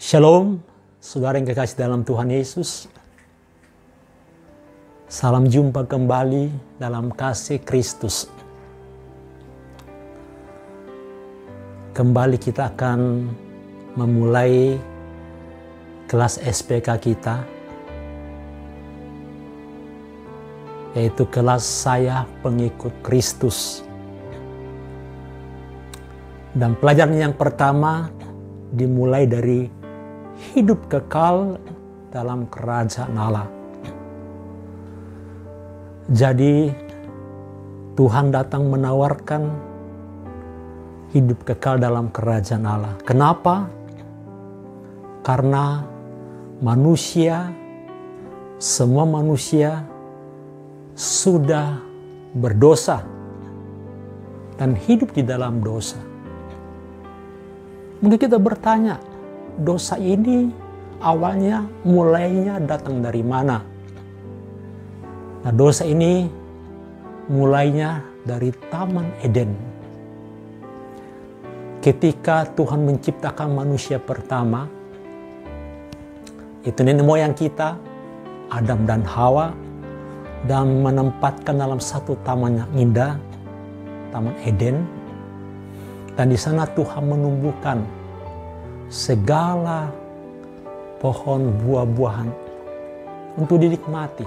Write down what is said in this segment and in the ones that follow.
Shalom, saudara yang kekasih dalam Tuhan Yesus. Salam jumpa kembali dalam kasih Kristus. Kembali kita akan memulai kelas SPK kita, yaitu kelas Saya Pengikut Kristus. Dan pelajaran yang pertama dimulai dari hidup kekal dalam kerajaan Allah. Jadi Tuhan datang menawarkan hidup kekal dalam kerajaan Allah. Kenapa? Karena semua manusia sudah berdosa dan hidup di dalam dosa. Mungkin kita bertanya, dosa ini awalnya mulainya datang dari mana? Nah, dosa ini mulainya dari Taman Eden. Ketika Tuhan menciptakan manusia pertama, itu nenek moyang kita, Adam dan Hawa, dan menempatkan dalam satu taman yang indah, Taman Eden. Dan di sana Tuhan menumbuhkan segala pohon buah-buahan untuk dinikmati.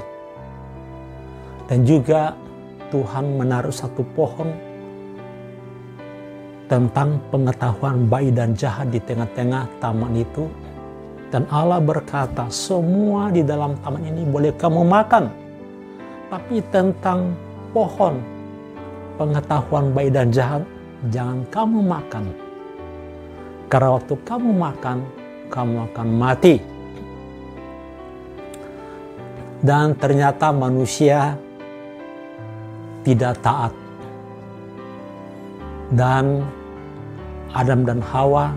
Dan juga Tuhan menaruh satu pohon tentang pengetahuan baik dan jahat di tengah-tengah taman itu. Dan Allah berkata, semua di dalam taman ini boleh kamu makan. Tapi tentang pohon pengetahuan baik dan jahat, jangan kamu makan. Karena waktu kamu makan, kamu akan mati. Dan ternyata manusia tidak taat. Dan Adam dan Hawa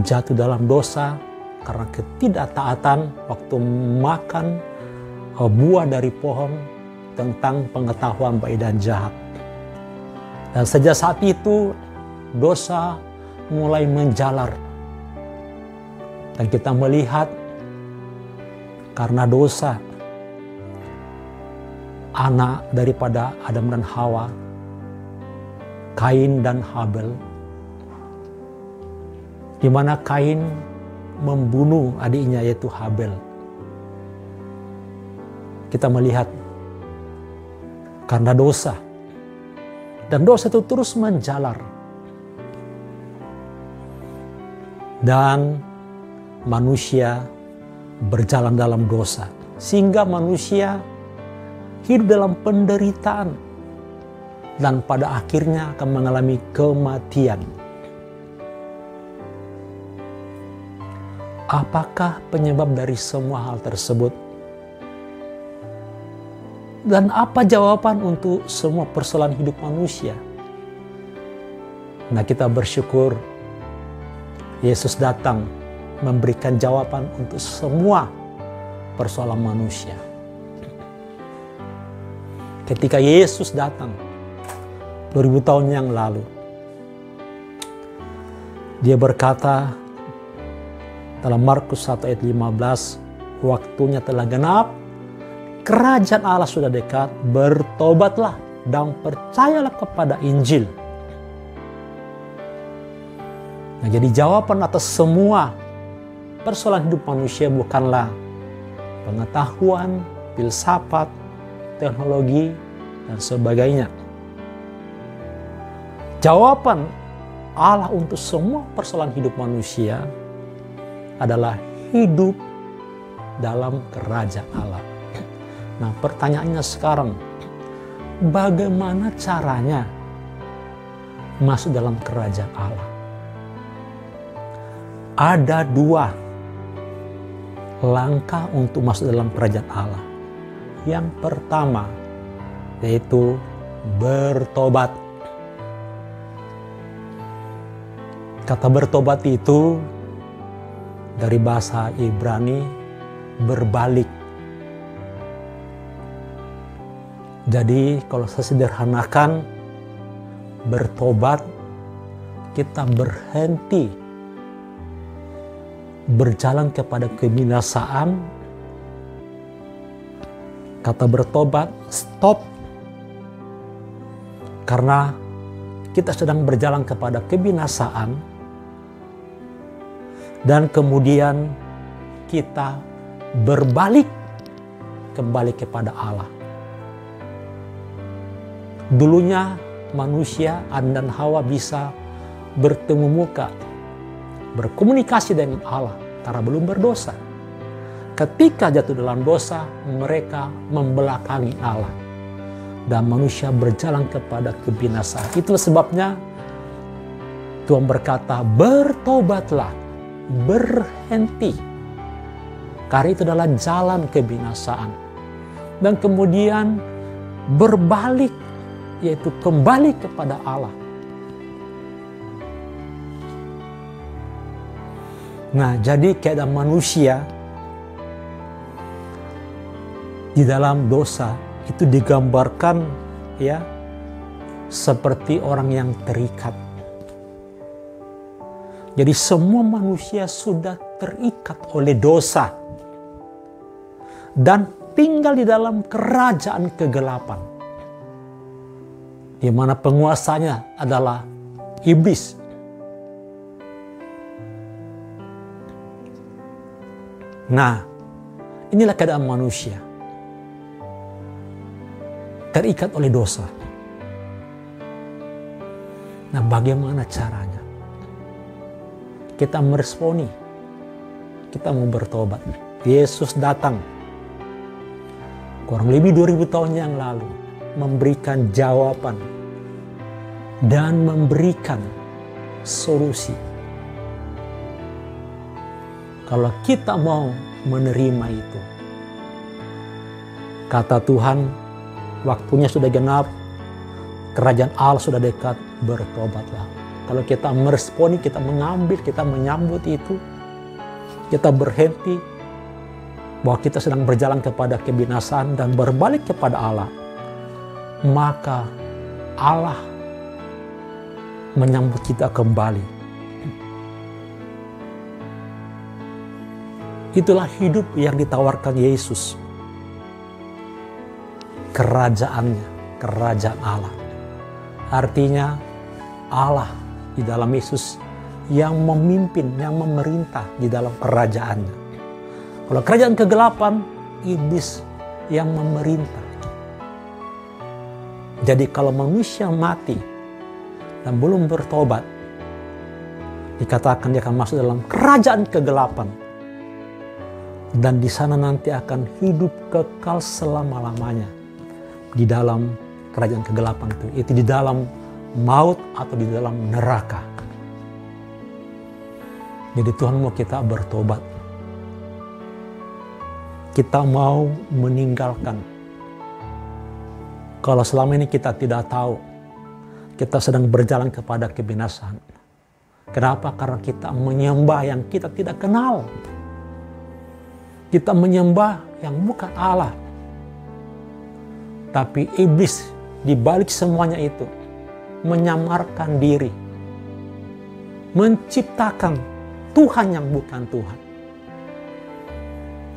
jatuh dalam dosa karena ketidaktaatan waktu makan buah dari pohon tentang pengetahuan baik dan jahat. Dan sejak saat itu dosa mulai menjalar. Dan kita melihat karena dosa anak daripada Adam dan Hawa, Kain dan Habel, di mana Kain membunuh adiknya yaitu Habel. Kita melihat karena dosa. Dan dosa itu terus menjalar. Dan manusia berjalan dalam dosa. Sehingga manusia hidup dalam penderitaan. Dan pada akhirnya akan mengalami kematian. Apakah penyebab dari semua hal tersebut? Dan apa jawaban untuk semua persoalan hidup manusia? Nah, kita bersyukur Yesus datang memberikan jawaban untuk semua persoalan manusia. Ketika Yesus datang 2000 tahun yang lalu, dia berkata dalam Markus 1 ayat 15, waktunya telah genap, kerajaan Allah sudah dekat, bertobatlah dan percayalah kepada Injil. Nah, jadi jawaban atas semua persoalan hidup manusia bukanlah pengetahuan, filsafat, teknologi, dan sebagainya. Jawaban Allah untuk semua persoalan hidup manusia adalah hidup dalam kerajaan Allah. Nah, pertanyaannya sekarang, bagaimana caranya masuk dalam kerajaan Allah? Ada dua langkah untuk masuk dalam kerajaan Allah. Yang pertama, yaitu bertobat. Kata bertobat itu dari bahasa Ibrani berbalik. Jadi kalau saya sederhanakan, bertobat kita berhenti berjalan kepada kebinasaan, kata bertobat, stop. Karena kita sedang berjalan kepada kebinasaan, dan kemudian kita berbalik kembali kepada Allah. Dulunya manusia, Adam dan Hawa bisa bertemu muka, berkomunikasi dengan Allah karena belum berdosa. Ketika jatuh dalam dosa, mereka membelakangi Allah dan manusia berjalan kepada kebinasaan. Itulah sebabnya Tuhan berkata, bertobatlah, berhenti. Karena itu adalah jalan kebinasaan. Dan kemudian berbalik, yaitu kembali kepada Allah. Nah, jadi keadaan manusia di dalam dosa itu digambarkan ya seperti orang yang terikat. Jadi semua manusia sudah terikat oleh dosa dan tinggal di dalam kerajaan kegelapan, di mana penguasanya adalah iblis. Nah, inilah keadaan manusia. Terikat oleh dosa. Nah, bagaimana caranya? Kita meresponi. Kita mau bertobat. Yesus datang. Kurang lebih 2000 tahun yang lalu. Memberikan jawaban. Dan memberikan solusi. Kalau kita mau menerima itu, kata Tuhan, waktunya sudah genap, kerajaan Allah sudah dekat, bertobatlah. Kalau kita meresponi, kita mengambil, kita menyambut itu, kita berhenti bahwa kita sedang berjalan kepada kebinasaan dan berbalik kepada Allah, maka Allah menyambut kita kembali. Itulah hidup yang ditawarkan Yesus. Kerajaannya, kerajaan Allah. Artinya Allah di dalam Yesus yang memimpin, yang memerintah di dalam kerajaannya. Kalau kerajaan kegelapan, iblis yang memerintah. Jadi kalau manusia mati dan belum bertobat, dikatakan dia akan masuk dalam kerajaan kegelapan. Dan di sana nanti akan hidup kekal selama-lamanya di dalam kerajaan kegelapan itu di dalam maut atau di dalam neraka. Jadi Tuhan mau kita bertobat. Kita mau meninggalkan. Kalau selama ini kita tidak tahu, kita sedang berjalan kepada kebinasaan. Kenapa? Karena kita menyembah yang kita tidak kenal. Kita menyembah yang bukan Allah. Tapi iblis di balik semuanya itu menyamarkan diri. Menciptakan Tuhan yang bukan Tuhan.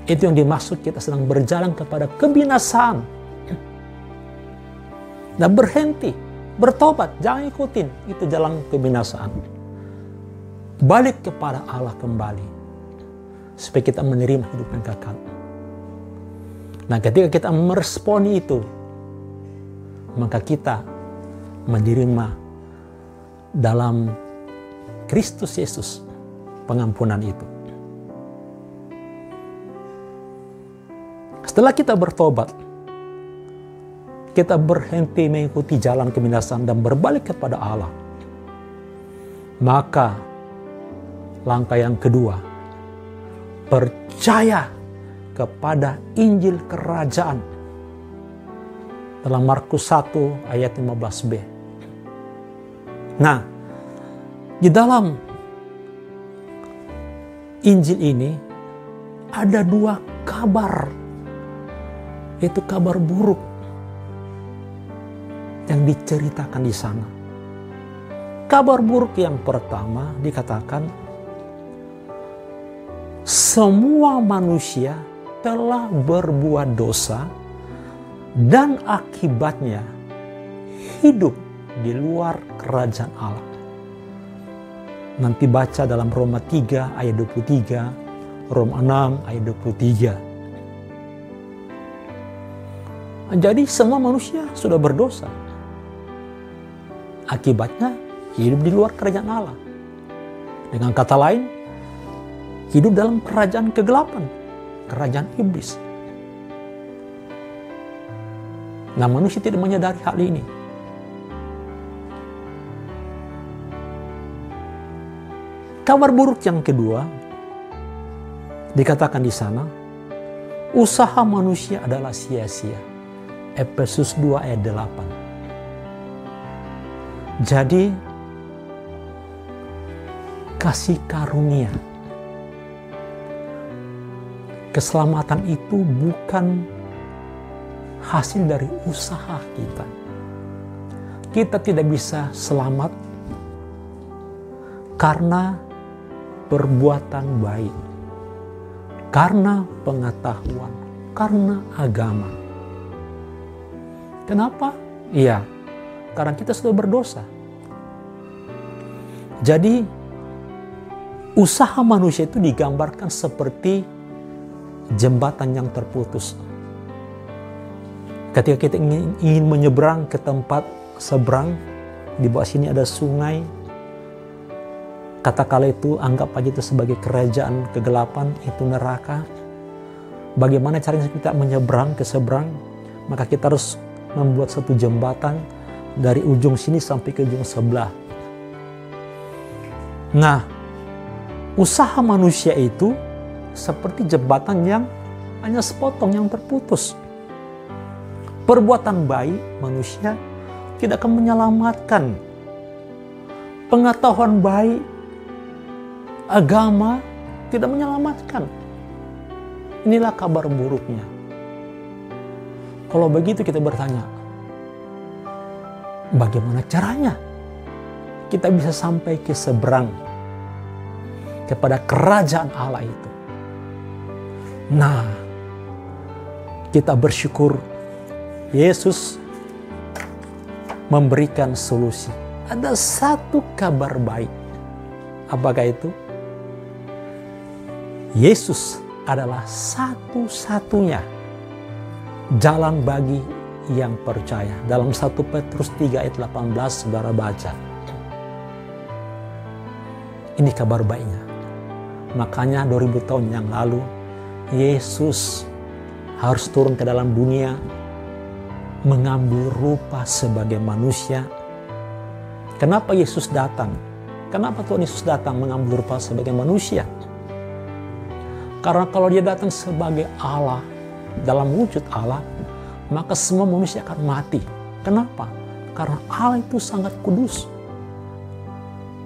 Itu yang dimaksud kita sedang berjalan kepada kebinasaan. Dan berhenti, bertobat, jangan ikutin. Itu jalan kebinasaan. Balik kepada Allah kembali. Supaya kita menerima hidup yang kekal. Nah, ketika kita meresponi itu, maka kita menerima dalam Kristus Yesus pengampunan itu. Setelah kita bertobat, kita berhenti mengikuti jalan kebinasaan dan berbalik kepada Allah. Maka langkah yang kedua, percaya kepada Injil Kerajaan. Dalam Markus 1 ayat 15b. Nah, di dalam Injil ini ada dua kabar. Yaitu kabar buruk yang diceritakan di sana. Kabar buruk yang pertama dikatakan semua manusia telah berbuat dosa dan akibatnya hidup di luar kerajaan Allah. Nanti baca dalam Roma 3 ayat 23, Roma 6 ayat 23. Jadi semua manusia sudah berdosa. Akibatnya hidup di luar kerajaan Allah. Dengan kata lain, hidup dalam kerajaan kegelapan, kerajaan iblis. Nah, manusia tidak menyadari hal ini. Kabar buruk yang kedua, dikatakan di sana, usaha manusia adalah sia-sia. Efesus 2 ayat 8. Jadi, kasih karunia, keselamatan itu bukan hasil dari usaha kita. Kita tidak bisa selamat karena perbuatan baik, karena pengetahuan, karena agama. Kenapa? Iya, karena kita sudah berdosa. Jadi, usaha manusia itu digambarkan seperti jembatan yang terputus. Ketika kita ingin menyeberang ke tempat seberang, di bawah sini ada sungai. Katakanlah itu, anggap aja itu sebagai kerajaan kegelapan, itu neraka. Bagaimana caranya kita menyeberang ke seberang? Maka kita harus membuat satu jembatan dari ujung sini sampai ke ujung sebelah. Nah, usaha manusia itu seperti jembatan yang hanya sepotong, yang terputus. Perbuatan baik manusia tidak akan menyelamatkan. Pengetahuan baik, agama tidak menyelamatkan. Inilah kabar buruknya. Kalau begitu kita bertanya, bagaimana caranya kita bisa sampai ke seberang kepada kerajaan Allah itu? Nah, kita bersyukur Yesus memberikan solusi. Ada satu kabar baik. Apakah itu? Yesus adalah satu-satunya jalan bagi yang percaya. Dalam 1 Petrus 3 ayat 18 saudara baca. Ini kabar baiknya. Makanya 2000 tahun yang lalu Yesus harus turun ke dalam dunia, mengambil rupa sebagai manusia. Kenapa Yesus datang? Kenapa Tuhan Yesus datang mengambil rupa sebagai manusia? Karena kalau dia datang sebagai Allah, dalam wujud Allah, maka semua manusia akan mati. Kenapa? Karena Allah itu sangat kudus.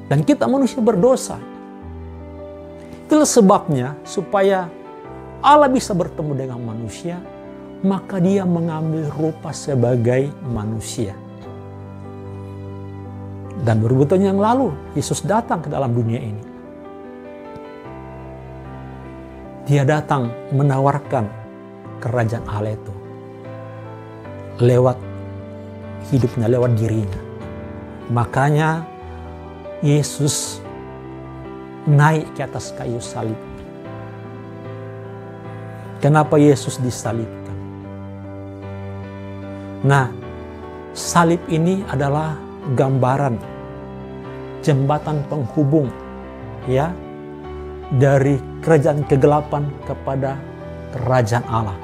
Dan kita manusia berdosa. Itulah sebabnya supaya Allah bisa bertemu dengan manusia, maka dia mengambil rupa sebagai manusia. Dan 2000 tahun yang lalu, Yesus datang ke dalam dunia ini. Dia datang menawarkan kerajaan Allah itu lewat hidupnya, lewat dirinya. Makanya Yesus naik ke atas kayu salib. Kenapa Yesus disalibkan? Nah, salib ini adalah gambaran jembatan penghubung, ya, dari kerajaan kegelapan kepada kerajaan Allah.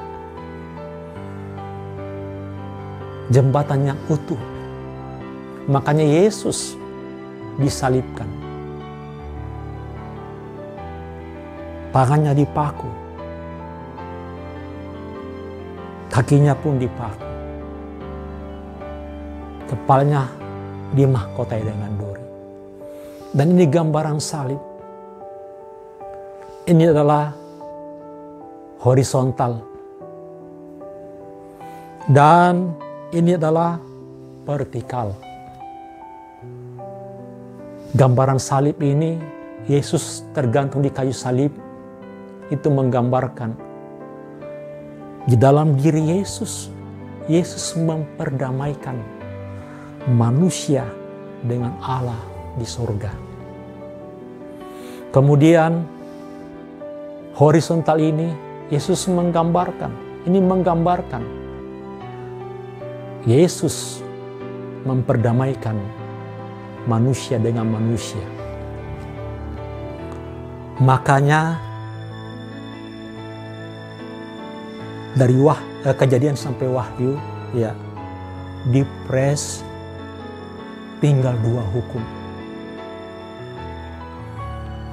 Jembatan yang utuh. Makanya Yesus disalibkan. Tangannya dipaku. Kakinya pun dipaku. Kepalanya dimahkotai dengan duri. Dan ini gambaran salib. Ini adalah horizontal. Dan ini adalah vertikal. Gambaran salib ini, Yesus tergantung di kayu salib itu menggambarkan di dalam diri Yesus, Yesus memperdamaikan manusia dengan Allah di surga. Kemudian horizontal ini Yesus menggambarkan Yesus memperdamaikan manusia dengan manusia. Makanya dari Kejadian sampai Wahyu, ya, dipres tinggal 2 hukum.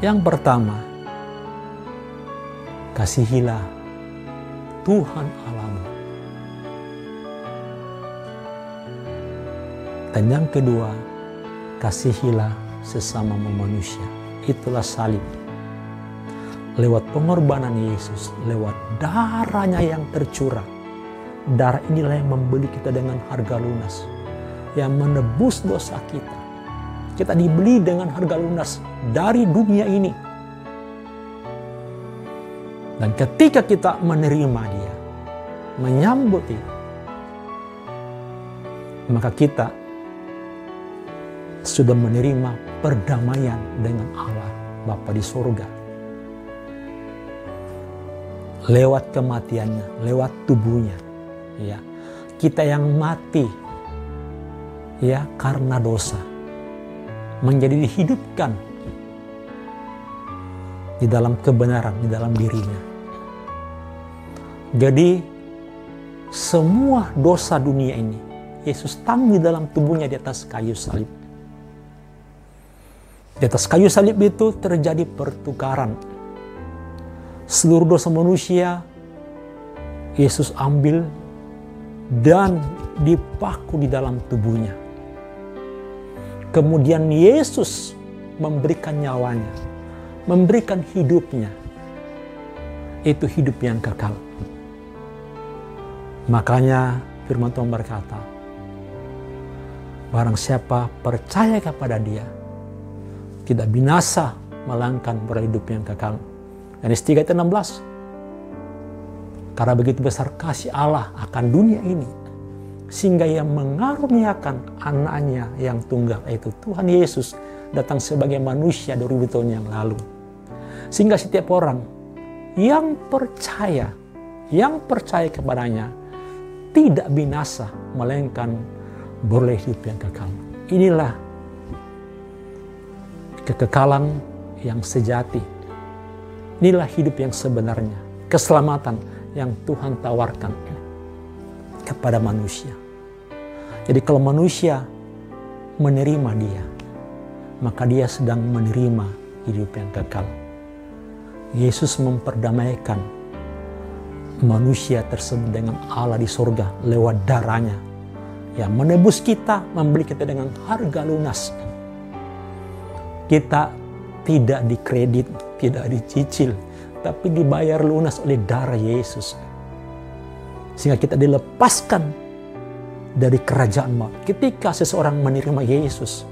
Yang pertama, kasihilah Tuhan Allahmu. Dan yang kedua, kasihilah sesama manusia. Itulah salib. Lewat pengorbanan Yesus, lewat darahnya yang tercurah. Darah inilah yang membeli kita dengan harga lunas, yang menebus dosa kita. Kita dibeli dengan harga lunas dari dunia ini. Dan ketika kita menerima Dia, menyambut Dia, maka kita sudah menerima perdamaian dengan Allah Bapa di surga. Lewat kematiannya, lewat tubuhnya, ya, kita yang mati, ya, karena dosa, menjadi dihidupkan di dalam kebenaran, di dalam dirinya. Jadi semua dosa dunia ini Yesus tanggung di dalam tubuhnya di atas kayu salib. Di atas kayu salib itu terjadi pertukaran. Seluruh dosa manusia Yesus ambil dan dipaku di dalam tubuhnya. Kemudian Yesus memberikan nyawanya, memberikan hidupnya. Itu hidup yang kekal. Makanya firman Tuhan berkata, barang siapa percaya kepada Dia, tidak binasa, melainkan berhidup yang kekal. Yohanes 3:16. Karena begitu besar kasih Allah akan dunia ini, sehingga Ia mengaruniakan anaknya yang tunggal, yaitu Tuhan Yesus, datang sebagai manusia 2000 tahun yang lalu. Sehingga setiap orang yang percaya kepadanya, tidak binasa, melainkan beroleh hidup yang kekal. Inilah kekekalan yang sejati. Inilah hidup yang sebenarnya, keselamatan yang Tuhan tawarkan kepada manusia. Jadi kalau manusia menerima Dia, maka dia sedang menerima hidup yang kekal. Yesus memperdamaikan manusia tersebut dengan Allah di surga lewat darahnya, yang menebus kita, membeli kita dengan harga lunas. Kita tidak dikredit, tidak dicicil, tapi dibayar lunas oleh darah Yesus. Sehingga kita dilepaskan dari kerajaan maut. Ketika seseorang menerima Yesus,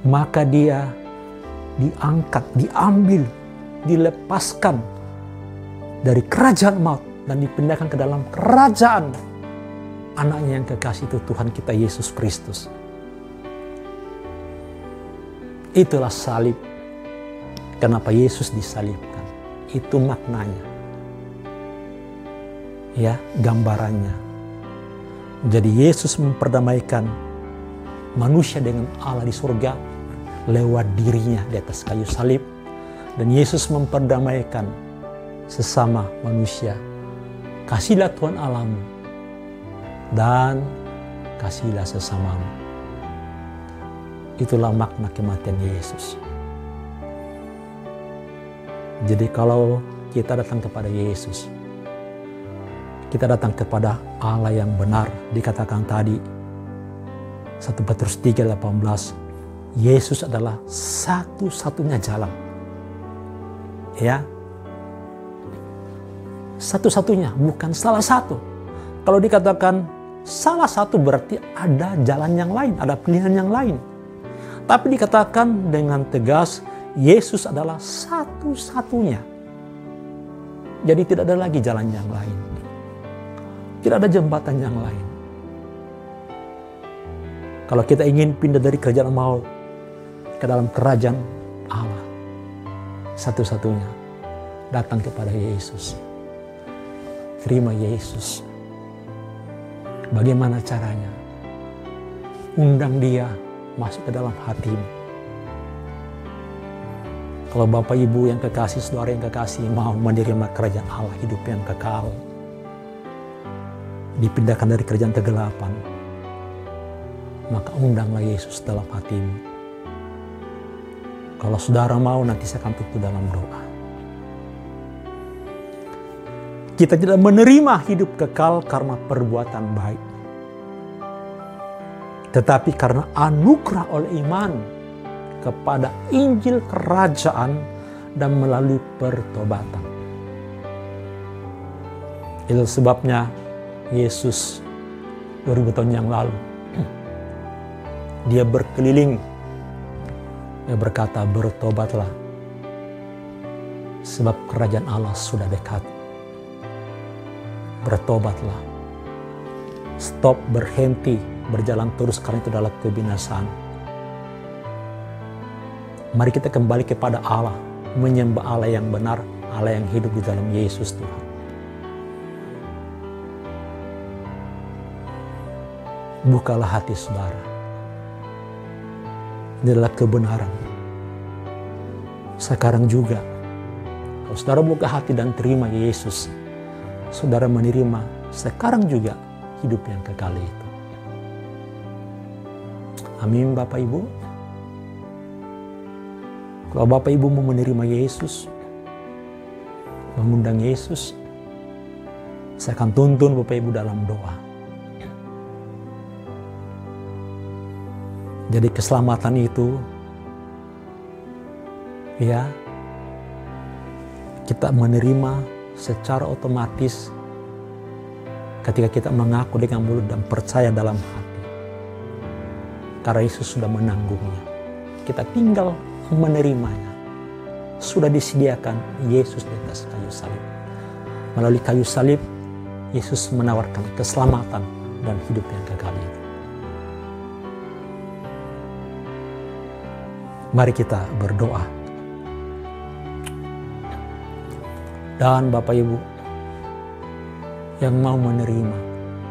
maka dia diangkat, diambil, dilepaskan dari kerajaan maut dan dipindahkan ke dalam kerajaan anaknya yang kekasih, itu Tuhan kita Yesus Kristus. Itulah salib. Kenapa Yesus disalibkan? Itu maknanya. Ya, gambarannya. Jadi Yesus memperdamaikan manusia dengan Allah di surga lewat dirinya di atas kayu salib. Dan Yesus memperdamaikan sesama manusia. Kasihlah Tuhan Allahmu dan kasihlah sesamamu. Itulah makna kematian Yesus. Jadi kalau kita datang kepada Yesus, kita datang kepada Allah yang benar. Dikatakan tadi 1 Petrus 3:18, Yesus adalah satu-satunya jalan. Ya, satu-satunya, bukan salah satu. Kalau dikatakan salah satu berarti ada jalan yang lain, ada pilihan yang lain. Tapi dikatakan dengan tegas, Yesus adalah satu-satunya. Jadi tidak ada lagi jalan yang lain. Tidak ada jembatan yang lain. Kalau kita ingin pindah dari kerajaan maut ke dalam kerajaan Allah, satu-satunya datang kepada Yesus. Terima Yesus. Bagaimana caranya? Undang dia masuk ke dalam hatimu. Kalau Bapak Ibu yang kekasih, saudara yang kekasih mau menerima kerajaan Allah, hidup yang kekal, dipindahkan dari kerajaan kegelapan, maka undanglah Yesus dalam hatimu. Kalau saudara mau, nanti saya akan tutup dalam doa. Kita tidak menerima hidup kekal karena perbuatan baik, tetapi karena anugerah oleh iman kepada Injil Kerajaan dan melalui pertobatan. Itu sebabnya Yesus 2000 tahun yang lalu, dia berkeliling, dia berkata, bertobatlah, sebab kerajaan Allah sudah dekat. Bertobatlah. Stop, berhenti, berjalan terus karena itu adalah kebinasaan. Mari kita kembali kepada Allah, menyembah Allah yang benar, Allah yang hidup di dalam Yesus Tuhan. Bukalah hati saudara. Ini adalah kebenaran. Sekarang juga, kalau saudara buka hati dan terima Yesus, saudara menerima sekarang juga hidup yang kekal itu. Amin Bapak Ibu. Kalau Bapak Ibu mau menerima Yesus, mengundang Yesus, saya akan tuntun Bapak Ibu dalam doa. Jadi keselamatan itu, ya, kita menerima secara otomatis ketika kita mengaku dengan mulut dan percaya dalam hati. Karena Yesus sudah menanggungnya. Kita tinggal menerimanya. Sudah disediakan Yesus di atas kayu salib. Melalui kayu salib, Yesus menawarkan keselamatan dan hidup yang kekal itu. Mari kita berdoa. Dan Bapak Ibu yang mau menerima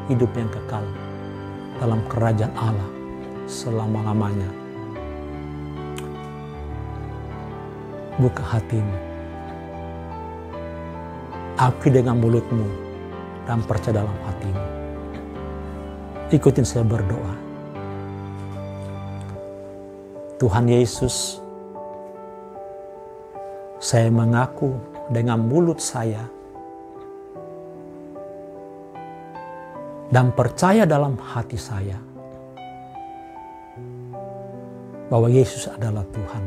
hidup yang kekal dalam kerajaan Allah selama-lamanya, buka hatimu, akui dengan mulutmu dan percaya dalam hatimu. Ikutin saya berdoa. Tuhan Yesus, saya mengaku dengan mulut saya dan percaya dalam hati saya bahwa Yesus adalah Tuhan.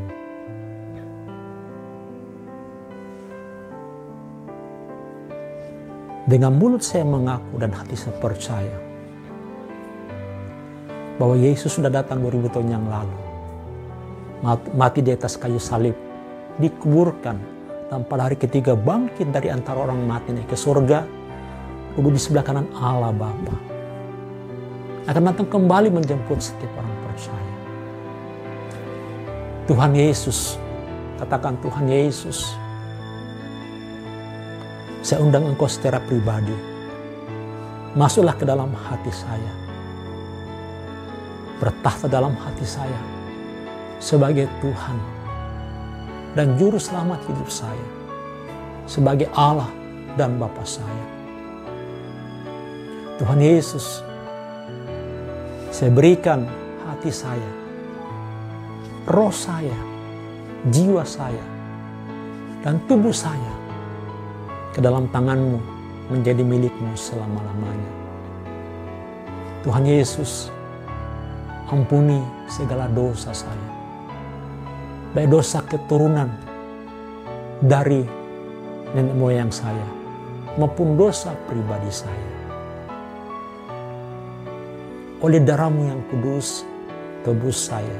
Dengan mulut saya mengaku dan hati saya percaya bahwa Yesus sudah datang 2000 tahun yang lalu, mati di atas kayu salib, dikuburkan, dan pada hari ketiga bangkit dari antara orang mati naik ke surga, duduk di sebelah kanan Allah Bapa, akan datang kembali menjemput setiap orang percaya. Tuhan Yesus, katakan Tuhan Yesus, saya undang Engkau secara pribadi, masuklah ke dalam hati saya, bertahta dalam hati saya sebagai Tuhan dan Juru Selamat hidup saya, sebagai Allah dan Bapa saya. Tuhan Yesus, saya berikan hati saya, roh saya, jiwa saya, dan tubuh saya ke dalam tangan-Mu, menjadi milik-Mu selama-lamanya. Tuhan Yesus, ampuni segala dosa saya, baik dosa keturunan dari nenek moyang saya maupun dosa pribadi saya. Oleh darah-Mu yang kudus, tebus saya.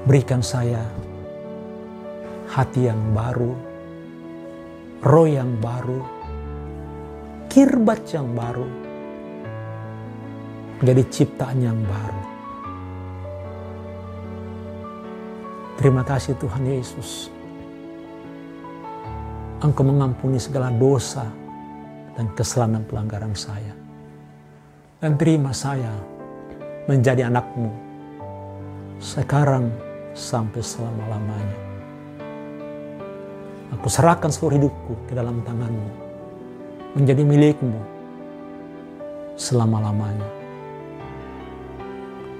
Berikan saya hati yang baru, roh yang baru, kirbat yang baru, menjadi ciptaan yang baru. Terima kasih Tuhan Yesus. Engkau mengampuni segala dosa dan kesalahan dan pelanggaran saya. Dan terima saya menjadi anak-Mu sekarang sampai selama-lamanya. Aku serahkan seluruh hidupku ke dalam tangan-Mu, menjadi milik-Mu selama-lamanya.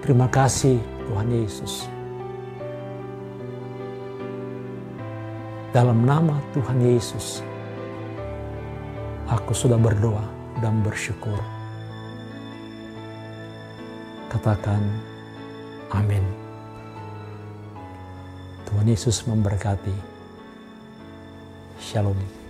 Terima kasih Tuhan Yesus. Dalam nama Tuhan Yesus, aku sudah berdoa dan bersyukur. Katakan amin. Tuhan Yesus memberkati. Shalom.